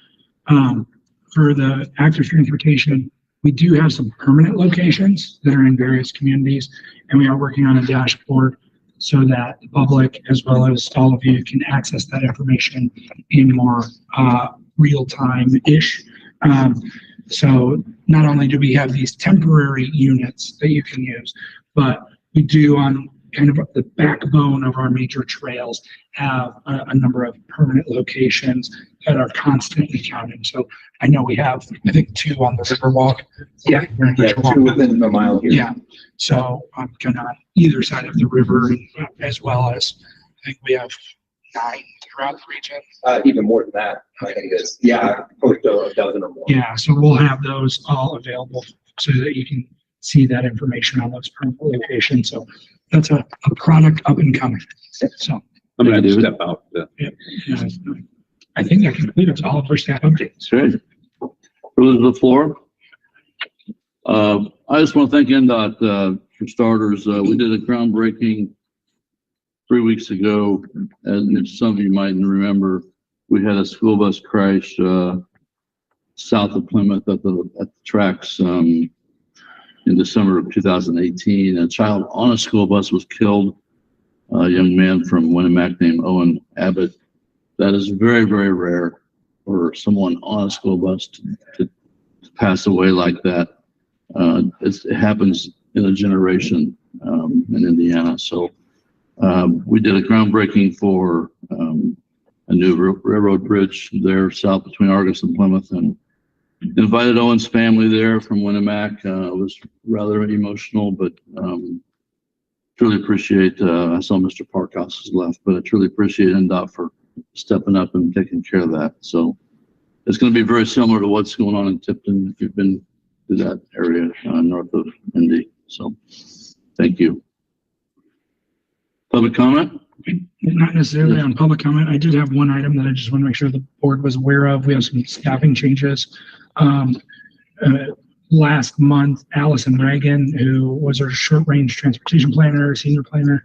B: for the active transportation, we do have some permanent locations that are in various communities, and we are working on a dashboard so that the public, as well as all of you, can access that information in more real-time-ish. So not only do we have these temporary units that you can use, but we do, on kind of the backbone of our major trails, have a number of permanent locations that are constantly counting. So I know we have, I think, 2 on the Riverwalk.
K: Yeah, 2 within a mile here.
B: Yeah, so kind of on either side of the river, as well as I think we have 9 throughout the region.
K: Even more than that, I think it's, yeah, close to a dozen or more.
B: Yeah, so we'll have those all available so that you can see that information on those permanent locations. So that's a product up and coming. So
C: I'm going to step out.
B: I think that concludes all of our staff updates.
A: Great. Privilege of the floor. I just want to thank NDOT for starters. We did a groundbreaking 3 weeks ago, and some of you might remember, we had a school bus crash south of Plymouth at the tracks in December of 2018. A child on a school bus was killed, a young man from Winnemac named Owen Abbott. That is very, very rare for someone on a school bus to pass away like that. It happens in a generation in Indiana. So we did a groundbreaking for a new railroad bridge there south between Argus and Plymouth, and invited Owen's family there from Winnemac. It was rather emotional, but truly appreciate, I saw Mr. Parkhouse has left, but I truly appreciate NDOT for stepping up and taking care of that. So it's going to be very similar to what's going on in Tipton, if you've been to that area north of Indy. So thank you. Public comment?
B: Not necessarily on public comment. I did have one item that I just want to make sure the board was aware of. We have some staffing changes. Last month, Allison Reagan, who was our short-range transportation planner, senior planner,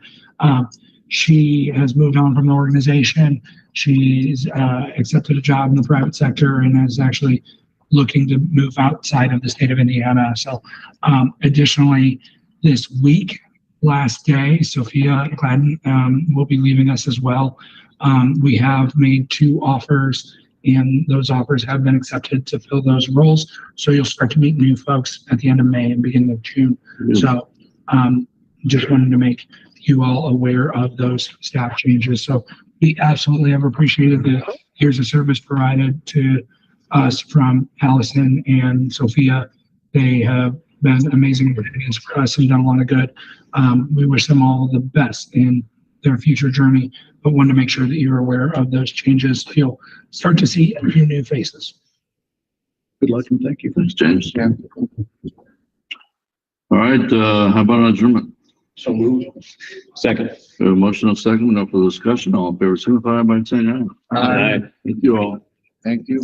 B: she has moved on from the organization. She's accepted a job in the private sector and is actually looking to move outside of the state of Indiana. So additionally, this week, last day, Sophia Gladden will be leaving us as well. We have made 2 offers, and those offers have been accepted to fill those roles. So you'll start to meet new folks at the end of May and beginning of June. So just wanted to make you all aware of those staff changes. So we absolutely have appreciated the years of service provided to us from Allison and Sophia. They have been amazing companions for us and done a lot of good. We wish them all the best in their future journey, but wanted to make sure that you're aware of those changes. You'll start to see a few new faces.
C: Good luck and thank you.
A: Thanks, James.
E: Yeah.
A: All right, how about an adjournment?
C: So moved. Second.
A: We have a motion and a second, no further discussion, all in favor, signify by saying aye.
C: Aye.
A: Thank you all.
E: Thank you.